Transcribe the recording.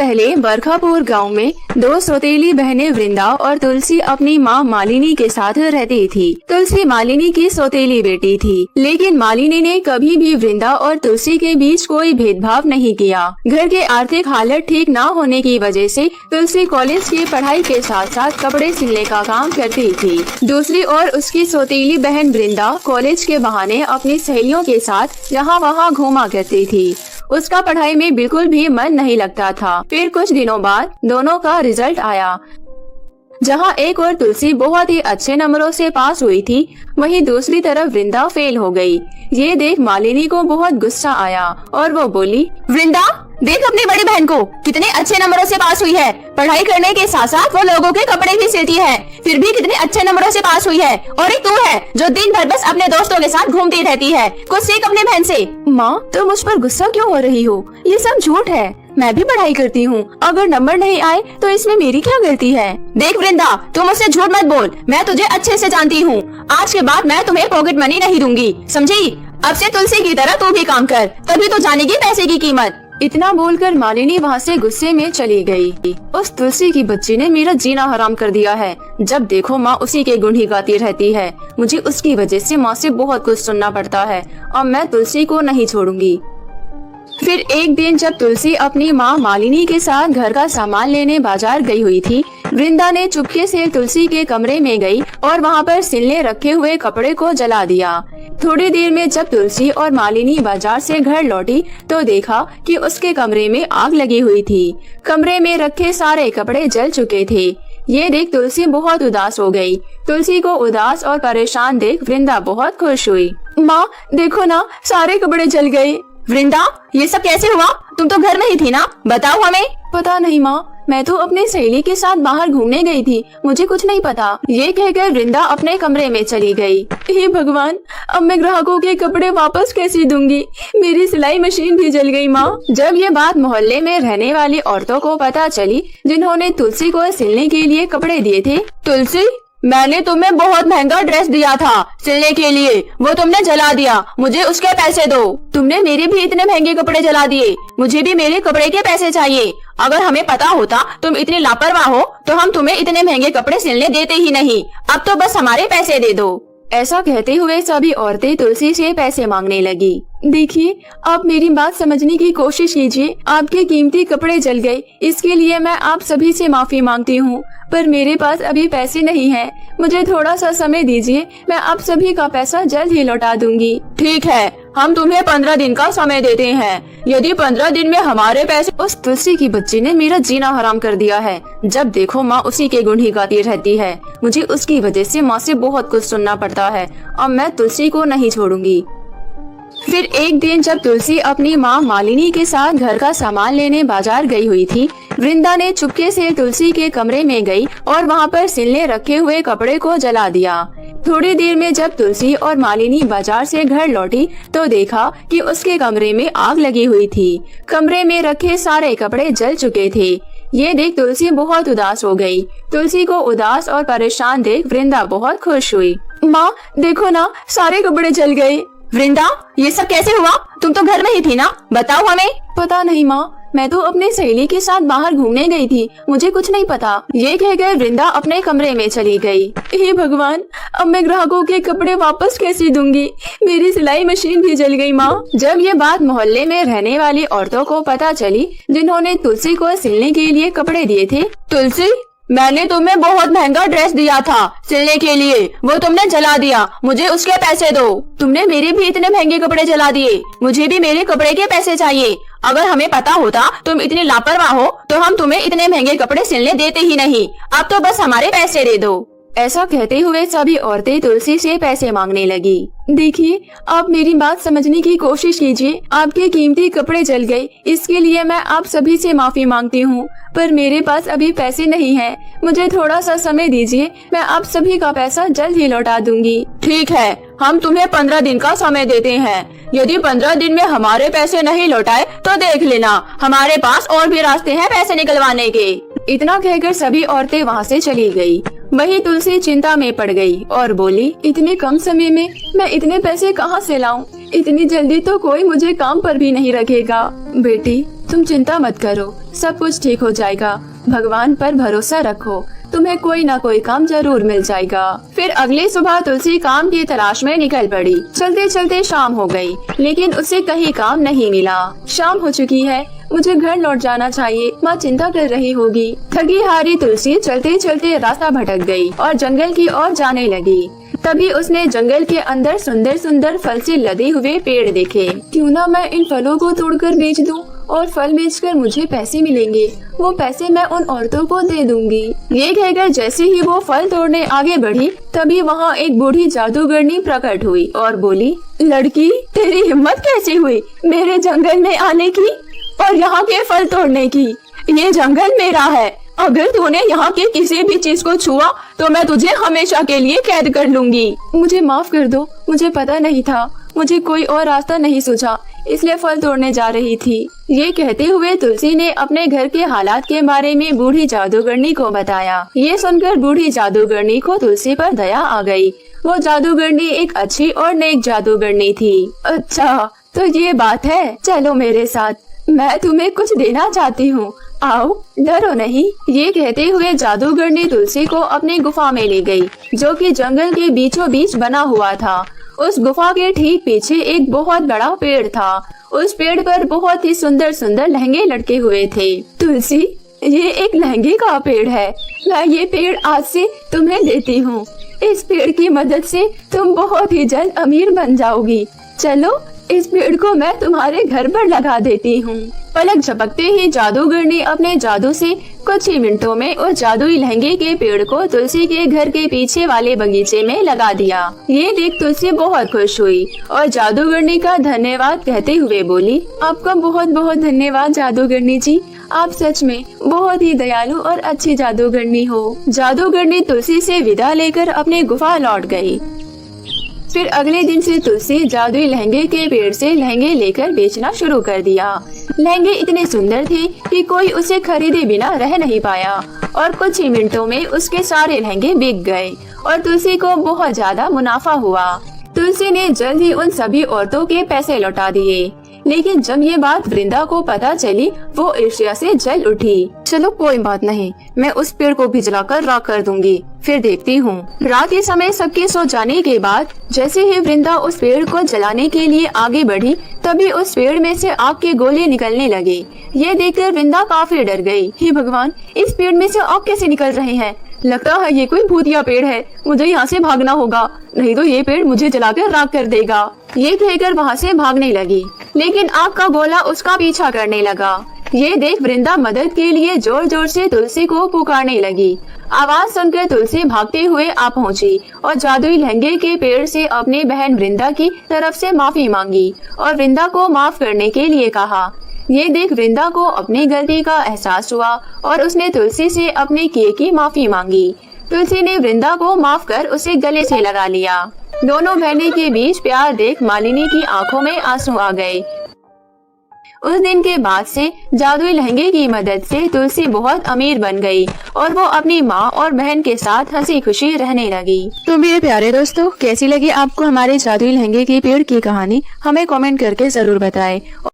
पहले बरखापुर गांव में दो सौतेली बहनें वृंदा और तुलसी अपनी मां मालिनी के साथ रहती थी। तुलसी मालिनी की सौतेली बेटी थी, लेकिन मालिनी ने कभी भी वृंदा और तुलसी के बीच कोई भेदभाव नहीं किया। घर के आर्थिक हालत ठीक न होने की वजह से तुलसी कॉलेज की पढ़ाई के साथ साथ कपड़े सिलने का काम करती थी। दूसरी ओर उसकी सौतेली बहन वृंदा कॉलेज के बहाने अपनी सहेलियों के साथ यहाँ वहाँ घूमा करती थी। उसका पढ़ाई में बिल्कुल भी मन नहीं लगता था। फिर कुछ दिनों बाद दोनों का रिजल्ट आया। जहां एक और तुलसी बहुत ही अच्छे नंबरों से पास हुई थी, वहीं दूसरी तरफ वृंदा फेल हो गई। ये देख मालिनी को बहुत गुस्सा आया और वो बोली, वृंदा देख अपनी बड़ी बहन को कितने अच्छे नंबरों से पास हुई है। पढ़ाई करने के साथ साथ वो लोगों के कपड़े भी सिलती है, फिर भी कितने अच्छे नंबरों से पास हुई है। और एक तू है जो दिन भर बस अपने दोस्तों के साथ घूमती रहती है। कुछ सीख अपनी बहन से। माँ तुम मुझ पर गुस्सा क्यों हो रही हो? ये सब झूठ है। मैं भी पढ़ाई करती हूँ। अगर नंबर नहीं आए तो इसमें मेरी क्या गलती है? देख वृंदा तुम मुझसे झूठ मत बोल। मैं तुझे अच्छे से जानती हूँ। आज के बाद मैं तुम्हें पॉकेट मनी नहीं दूंगी, समझी? अब से तुलसी की तरह तू भी काम कर, तभी तो जानेगी पैसे की कीमत। इतना बोलकर मालिनी वहाँ से गुस्से में चली गई। उस तुलसी की बच्ची ने मेरा जीना हराम कर दिया है। जब देखो माँ उसी के गुण ही गाती रहती है। मुझे उसकी वजह से माँ से बहुत कुछ सुनना पड़ता है और मैं तुलसी को नहीं छोड़ूंगी। फिर एक दिन जब तुलसी अपनी माँ मालिनी के साथ घर का सामान लेने बाजार गई हुई थी, वृंदा ने चुपके से तुलसी के कमरे में गई और वहाँ पर सिलने रखे हुए कपड़े को जला दिया। थोड़ी देर में जब तुलसी और मालिनी बाजार से घर लौटी तो देखा कि उसके कमरे में आग लगी हुई थी। कमरे में रखे सारे कपड़े जल चुके थे। ये देख तुलसी बहुत उदास हो गई। तुलसी को उदास और परेशान देख वृंदा बहुत खुश हुई। माँ देखो ना, सारे कपड़े जल गए। वृंदा ये सब कैसे हुआ? तुम तो घर में ही थी ना, बताओ हमें। पता नहीं माँ, मैं तो अपनी सहेली के साथ बाहर घूमने गई थी, मुझे कुछ नहीं पता। ये कहकर वृंदा अपने कमरे में चली गई। हे भगवान, अब मैं ग्राहकों के कपड़े वापस कैसे दूंगी? मेरी सिलाई मशीन भी जल गई। माँ जब ये बात मोहल्ले में रहने वाली औरतों को पता चली, जिन्होंने तुलसी को सिलने के लिए कपड़े दिए थे, तुलसी मैंने तुम्हें बहुत महंगा ड्रेस दिया था सिलने के लिए, वो तुमने जला दिया, मुझे उसके पैसे दो। तुमने मेरे भी इतने महंगे कपड़े जला दिए, मुझे भी मेरे कपड़े के पैसे चाहिए। अगर हमें पता होता तुम इतनी लापरवाह हो तो हम तुम्हें इतने महंगे कपड़े सिलने देते ही नहीं। अब तो बस हमारे पैसे दे दो। ऐसा कहते हुए सभी औरतें तुलसी से पैसे मांगने लगी। देखिए, आप मेरी बात समझने की कोशिश कीजिए। आपके कीमती कपड़े जल गए, इसके लिए मैं आप सभी से माफी मांगती हूँ, पर मेरे पास अभी पैसे नहीं हैं। मुझे थोड़ा सा समय दीजिए, मैं आप सभी का पैसा जल्द ही लौटा दूंगी। ठीक है, हम तुम्हें 15 दिन का समय देते हैं। यदि 15 दिन में हमारे पैसे। उस तुलसी की बच्ची ने मेरा जीना हराम कर दिया है। जब देखो माँ उसी के गुण ही गाती रहती है। मुझे उसकी वजह से माँ से बहुत कुछ सुनना पड़ता है और मैं तुलसी को नहीं छोड़ूंगी। फिर एक दिन जब तुलसी अपनी माँ मालिनी के साथ घर का सामान लेने बाजार गई हुई थी, वृंदा ने चुपके से तुलसी के कमरे में गई और वहाँ पर सिलने रखे हुए कपड़े को जला दिया। थोड़ी देर में जब तुलसी और मालिनी बाजार से घर लौटी तो देखा कि उसके कमरे में आग लगी हुई थी। कमरे में रखे सारे कपड़े जल चुके थे। ये देख तुलसी बहुत उदास हो गई। तुलसी को उदास और परेशान देख वृंदा बहुत खुश हुई। माँ देखो ना, सारे कपड़े जल गए। वृंदा ये सब कैसे हुआ? तुम तो घर में ही थी ना, बताओ हमें। पता नहीं माँ, मैं तो अपनी सहेली के साथ बाहर घूमने गई थी, मुझे कुछ नहीं पता। ये कहकर वृंदा अपने कमरे में चली गई। हे भगवान, अब मैं ग्राहकों के कपड़े वापस कैसे दूंगी? मेरी सिलाई मशीन भी जल गई। माँ जब ये बात मोहल्ले में रहने वाली औरतों को पता चली, जिन्होंने तुलसी को सिलने के लिए कपड़े दिए थे, तुलसी मैंने तुम्हें बहुत महंगा ड्रेस दिया था सिलने के लिए, वो तुमने जला दिया, मुझे उसके पैसे दो। तुमने मेरे भी इतने महंगे कपड़े जला दिए, मुझे भी मेरे कपड़े के पैसे चाहिए। अगर हमें पता होता तुम इतनी लापरवाह हो तो हम तुम्हें इतने महंगे कपड़े सिलने देते ही नहीं। अब तो बस हमारे पैसे दे दो। ऐसा कहते हुए सभी औरतें तुलसी से पैसे मांगने लगी। देखिए, आप मेरी बात समझने की कोशिश कीजिए। आपके कीमती कपड़े जल गए, इसके लिए मैं आप सभी से माफी मांगती हूँ, पर मेरे पास अभी पैसे नहीं हैं। मुझे थोड़ा सा समय दीजिए, मैं आप सभी का पैसा जल्द ही लौटा दूंगी। ठीक है, हम तुम्हें 15 दिन का समय देते हैं। यदि 15 दिन में हमारे पैसे नहीं लौटाए तो देख लेना, हमारे पास और भी रास्ते हैं पैसे निकलवाने के। इतना कहकर सभी औरतें वहाँ से चली गई। वही तुलसी चिंता में पड़ गई और बोली, इतने कम समय में मैं इतने पैसे कहाँ से लाऊं? इतनी जल्दी तो कोई मुझे काम पर भी नहीं रखेगा। बेटी तुम चिंता मत करो, सब कुछ ठीक हो जाएगा। भगवान पर भरोसा रखो, तुम्हें कोई ना कोई काम जरूर मिल जाएगा। फिर अगली सुबह तुलसी काम की तलाश में निकल पड़ी। चलते चलते शाम हो गई, लेकिन उसे कहीं काम नहीं मिला। शाम हो चुकी है, मुझे घर लौट जाना चाहिए, माँ चिंता कर रही होगी। थकी हारी तुलसी चलते चलते रास्ता भटक गई और जंगल की ओर जाने लगी। तभी उसने जंगल के अंदर सुंदर सुंदर फल से लदे हुए पेड़ देखे। क्यों ना मैं इन फलों को तोड़कर बेच दूं और फल बेचकर मुझे पैसे मिलेंगे, वो पैसे मैं उन औरतों को दे दूंगी। ये कहकर जैसे ही वो फल तोड़ने आगे बढ़ी, तभी वहाँ एक बूढ़ी जादूगरनी प्रकट हुई और बोली, लड़की तेरी हिम्मत कैसे हुई मेरे जंगल में आने की और यहाँ के फल तोड़ने की? ये जंगल मेरा है, अगर तूने यहाँ के किसी भी चीज को छुआ तो मैं तुझे हमेशा के लिए कैद कर लूंगी। मुझे माफ कर दो, मुझे पता नहीं था, मुझे कोई और रास्ता नहीं सूझा, इसलिए फल तोड़ने जा रही थी। ये कहते हुए तुलसी ने अपने घर के हालात के बारे में बूढ़ी जादूगरनी को बताया। ये सुनकर बूढ़ी जादूगरनी को तुलसी पर दया आ गई। वो जादूगरनी एक अच्छी और नेक जादूगरनी थी। अच्छा तो ये बात है, चलो मेरे साथ, मैं तुम्हें कुछ देना चाहती हूँ, आओ डरो नहीं। ये कहते हुए जादूगरनी तुलसी को अपनी गुफा में ले गई, जो कि जंगल के बीचों बीच बना हुआ था। उस गुफा के ठीक पीछे एक बहुत बड़ा पेड़ था। उस पेड़ पर बहुत ही सुंदर सुंदर लहंगे लटके हुए थे। तुलसी ये एक लहंगे का पेड़ है, मैं ये पेड़ आज से तुम्हें देती हूँ। इस पेड़ की मदद से तुम बहुत ही जल्द अमीर बन जाओगी। चलो इस पेड़ को मैं तुम्हारे घर पर लगा देती हूँ। पलक झपकते ही जादूगरनी अपने जादू से कुछ ही मिनटों में उस जादुई लहंगे के पेड़ को तुलसी के घर के पीछे वाले बगीचे में लगा दिया। ये देख तुलसी बहुत खुश हुई और जादूगरनी का धन्यवाद कहते हुए बोली, आपका बहुत बहुत धन्यवाद जादूगरनी जी, आप सच में बहुत ही दयालु और अच्छी जादूगरनी हो। जादूगरनी तुलसी से विदा लेकर अपने गुफा लौट गई। फिर अगले दिन से तुलसी जादुई लहंगे के पेड़ से लहंगे लेकर बेचना शुरू कर दिया। लहंगे इतने सुंदर थे कि कोई उसे खरीदे बिना रह नहीं पाया और कुछ ही मिनटों में उसके सारे लहंगे बिक गए और तुलसी को बहुत ज्यादा मुनाफा हुआ। तुलसी ने जल्द ही उन सभी औरतों के पैसे लौटा दिए, लेकिन जब ये बात वृंदा को पता चली, वो ईर्ष्या से जल उठी। चलो कोई बात नहीं, मैं उस पेड़ को भी जलाकर राख कर दूंगी, फिर देखती हूँ। रात के समय सबके सो जाने के बाद जैसे ही वृंदा उस पेड़ को जलाने के लिए आगे बढ़ी, तभी उस पेड़ में से आग के गोले निकलने लगे। ये देखकर वृंदा काफी डर गई। हे भगवान, इस पेड़ में से आग कैसे निकल रहे हैं? लगता है ये कोई भूतिया पेड़ है, मुझे यहाँ से भागना होगा, नहीं तो ये पेड़ मुझे जलाकर राख कर देगा। ये कहकर वहाँ से भागने लगी, लेकिन आग का गोला उसका पीछा करने लगा। ये देख वृंदा मदद के लिए जोर जोर से तुलसी को पुकारने लगी। आवाज सुनकर तुलसी भागते हुए आ पहुँची और जादुई लहंगे के पेड़ से अपनी बहन वृंदा की तरफ से माफी मांगी और वृंदा को माफ करने के लिए कहा। ये देख वृंदा को अपनी गलती का एहसास हुआ और उसने तुलसी से अपने किए की माफी मांगी। तुलसी ने वृंदा को माफ कर उसे गले से लगा लिया। दोनों बहनों के बीच प्यार देख मालिनी की आंखों में आंसू आ गए। उस दिन के बाद से जादुई लहंगे की मदद से तुलसी बहुत अमीर बन गई और वो अपनी माँ और बहन के साथ हंसी खुशी रहने लगी। तो मेरे प्यारे दोस्तों, कैसी लगी आपको हमारे जादुई लहंगे के पेड़ की कहानी? हमें कमेंट करके जरूर बताएं।